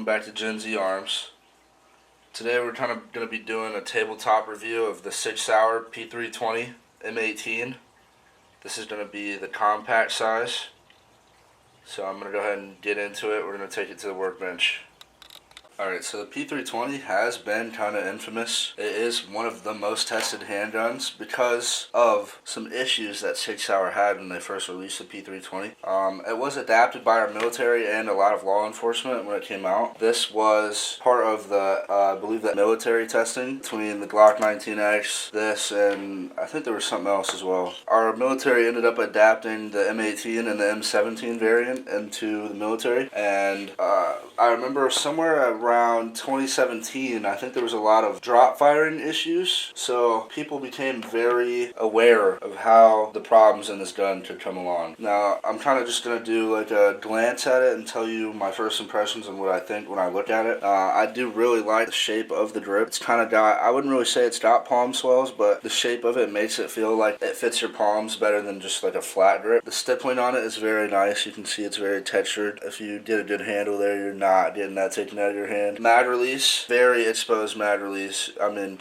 back to Gen Z Arms. Today we're going to be doing a tabletop review of the Sig P320 M18. This is going to be the compact size. So I'm going to go ahead and get into it. We're going to take it to the workbench. Alright, so the P320 has been kind of infamous. It is one of the most tested handguns because of some issues that Sig Sauer had when they first released the P320. It was adapted by our military and a lot of law enforcement when it came out. This was part of the, I believe, that military testing between the Glock 19X, this, and I think there was something else as well. Our military ended up adapting the M18 and the M17 variant into the military, and I remember somewhere around 2017, I think there was a lot of drop firing issues, so people became very aware of how the problems in this gun could come along. Now, I'm kind of just going to do like a glance at it and tell you my first impressions and what I think when I look at it. I do really like the shape of the grip. It's kind of got, I wouldn't really say it's got palm swells, but the shape of it makes it feel like it fits your palms better than just like a flat grip. The stippling on it is very nice. You can see it's very textured. If you did a good handle there, you're not getting that taken out of your hand. Mag release, very exposed mag release. I mean,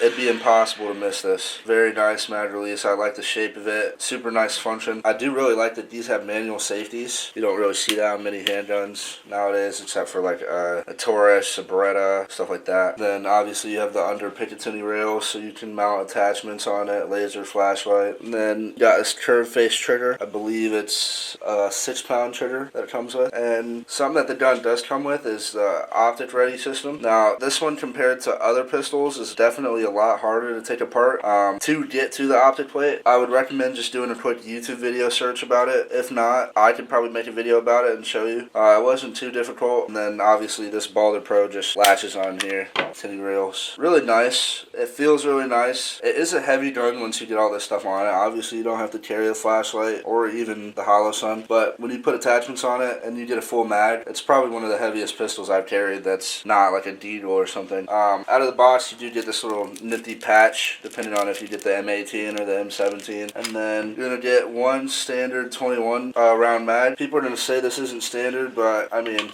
it'd be impossible to miss this. Very nice mag release. I like the shape of it. Super nice function. I do really like that these have manual safeties. You don't really see that on many handguns nowadays, except for like a Taurus, a Beretta, stuff like that. Then obviously you have the under Picatinny rails, so you can mount attachments on it, laser, flashlight. And then you got this curved face trigger. I believe it's a 6-pound trigger that it comes with. And something that the gun does come with is the optic ready system. Now, this one compared to other pistols is definitely a lot harder to take apart. To get to the optic plate, I would recommend just doing a quick YouTube video search about it. If not, I could probably make a video about it and show you. It wasn't too difficult. And then obviously this Balder Pro just latches on here. Tinny rails. Really nice. It feels really nice. It is a heavy gun once you get all this stuff on it. Obviously you don't have to carry a flashlight or even the hollow sun, but when you put attachments on it and you get a full mag, it's probably one of the heaviest pistols I've carried that's not like a Deagle or something. Out of the box you do get this little nifty patch, depending on if you get the M18 or the M17, and then you're gonna get one standard 21 round mag. People are gonna say this isn't standard, but I mean,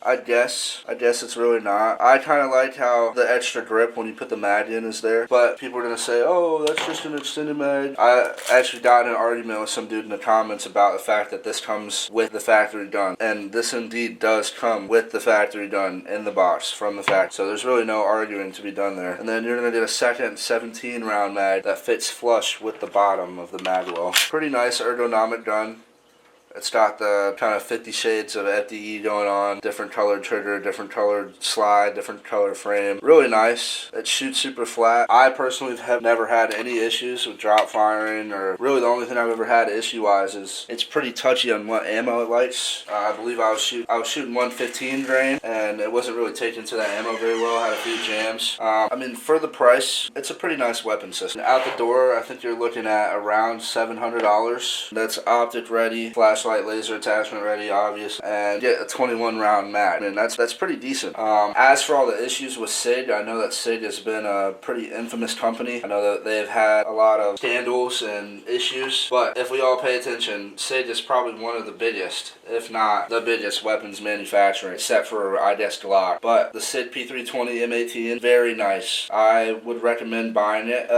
I guess it's really not. I kind of like how the extra grip when you put the mag in is there, but people are going to say, oh, that's just an extended mag. I actually got in an argument with some dude in the comments about the fact that this comes with the factory gun, and this indeed does come with the factory gun in the box from the factory, so there's really no arguing to be done there. And then you're going to get a second 17 round mag that fits flush with the bottom of the mag well. Pretty nice ergonomic gun. It's got the kind of 50 shades of FDE going on, different colored trigger, different colored slide, different colored frame. Really nice. It shoots super flat. I personally have never had any issues with drop firing, or really the only thing I've ever had issue-wise is it's pretty touchy on what ammo it likes. I believe I was shooting 115 grain, and it wasn't really taking to that ammo very well. I had a few jams. I mean, for the price, it's a pretty nice weapon system. Out the door, I think you're looking at around $700. That's optic ready, flashlight, laser attachment ready, obvious, and get a 21 round mag. I mean, that's pretty decent. As for all the issues with Sig, I know that Sig has been a pretty infamous company. I know that they've had a lot of scandals and issues, but if we all pay attention, Sig is probably one of the biggest, if not the biggest weapons manufacturer, except for, I guess, Glock. But the Sig P320 M18, very nice. I would recommend buying it.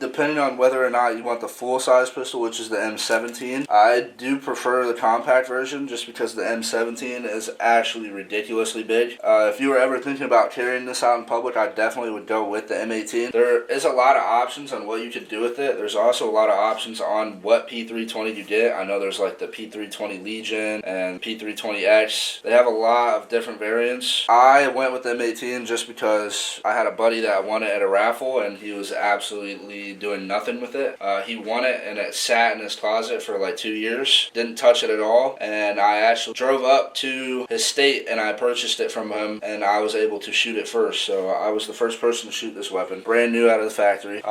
Depending on whether or not you want the full-size pistol, which is the M17, I do prefer the compact version just because the M17 is actually ridiculously big. If you were ever thinking about carrying this out in public, I definitely would go with the M18. There is a lot of options on what you could do with it. There's also a lot of options on what P320 you get. I know there's like the P320 Legion and P320X. They have a lot of different variants. I went with the M18 just because I had a buddy that won it at a raffle and he was absolutely doing nothing with it. He won it and it sat in his closet for like 2 years. Didn't touch it at all, and I actually drove up to his state and I purchased it from him, and I was able to shoot it first, so I was the first person to shoot this weapon. Brand new out of the factory.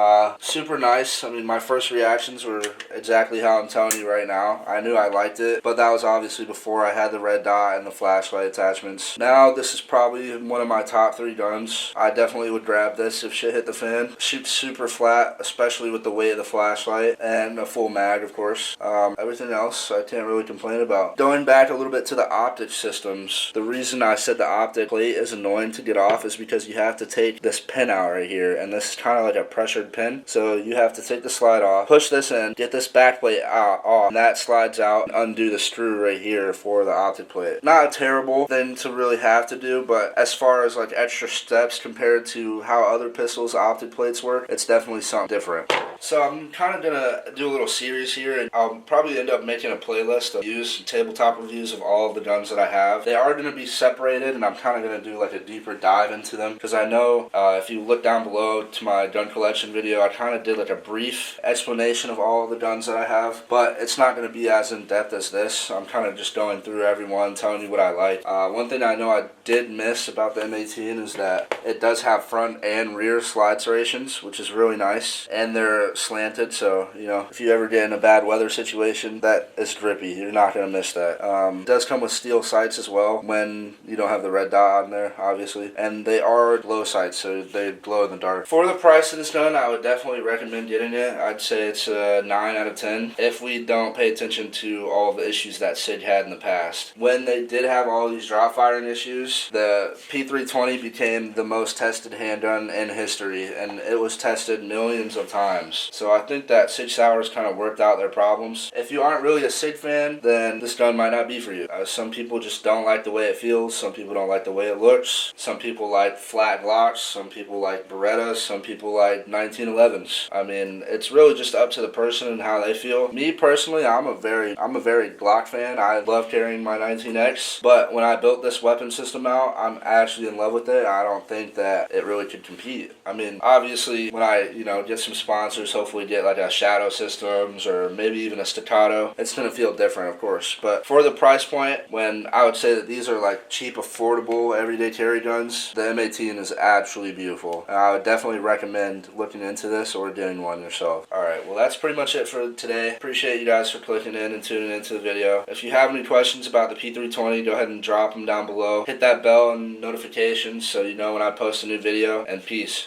Super nice. I mean, my first reactions were exactly how I'm telling you right now. I knew I liked it, but that was obviously before I had the red dot and the flashlight attachments. Now, this is probably one of my top 3 guns. I definitely would grab this if shit hit the fan. Shoots super flat, especially with the weight of the flashlight, and a full mag, of course. Everything else, I can't really really complain about. Going back a little bit to the optic systems, the reason I said the optic plate is annoying to get off is because you have to take this pin out right here, and this is kind of like a pressured pin. So you have to take the slide off, push this in, get this back plate off, and that slides out and undo the screw right here for the optic plate. Not a terrible thing to really have to do, but as far as like extra steps compared to how other pistols optic plates work, it's definitely something different. So I'm kind of gonna do a little series here, and I'll probably end up making a playlist of tabletop reviews of all of the guns that I have. They are gonna be separated, and I'm kind of gonna do like a deeper dive into them, because I know if you look down below to my gun collection video, I kind of did like a brief explanation of all of the guns that I have, but it's not gonna be as in depth as this. I'm kind of just going through everyone, telling you what I like. One thing I know I did miss about the M18 is that it does have front and rear slide serrations, which is really nice, and they're slanted, so you know, if you ever get in a bad weather situation, that is grippy. You're not going to miss that. It does come with steel sights as well when you don't have the red dot on there, obviously, and they are glow sights, so they glow in the dark. For the price of this gun, I would definitely recommend getting it. I'd say it's a 9 out of 10 if we don't pay attention to all the issues that Sig had in the past. When they did have all these drop firing issues, the P320 became the most tested handgun in history, and it was tested millions of times. So I think that Sig Sauer's kind of worked out their problems. If you aren't really a Sig fan, then this gun might not be for you. Some people just don't like the way it feels. Some people don't like the way it looks. Some people like flat Glocks. Some people like Berettas. Some people like 1911s. I mean, it's really just up to the person and how they feel. Me personally, I'm a very Glock fan. I love carrying my 19X, but when I built this weapon system out, I'm actually in love with it. I don't think that it really could compete. I mean, obviously, when I, get some sponsors, hopefully get like a Shadow Systems or maybe even a Staccato, it's going to feel different, of course. But for the price point, when I would say that these are like cheap, affordable, everyday carry guns, the M18 is actually beautiful. And I would definitely recommend looking into this or getting one yourself. Alright, well that's pretty much it for today. Appreciate you guys for clicking in and tuning into the video. If you have any questions about the P320, go ahead and drop them down below. Hit that bell and notifications so you know when I post a new video, and peace.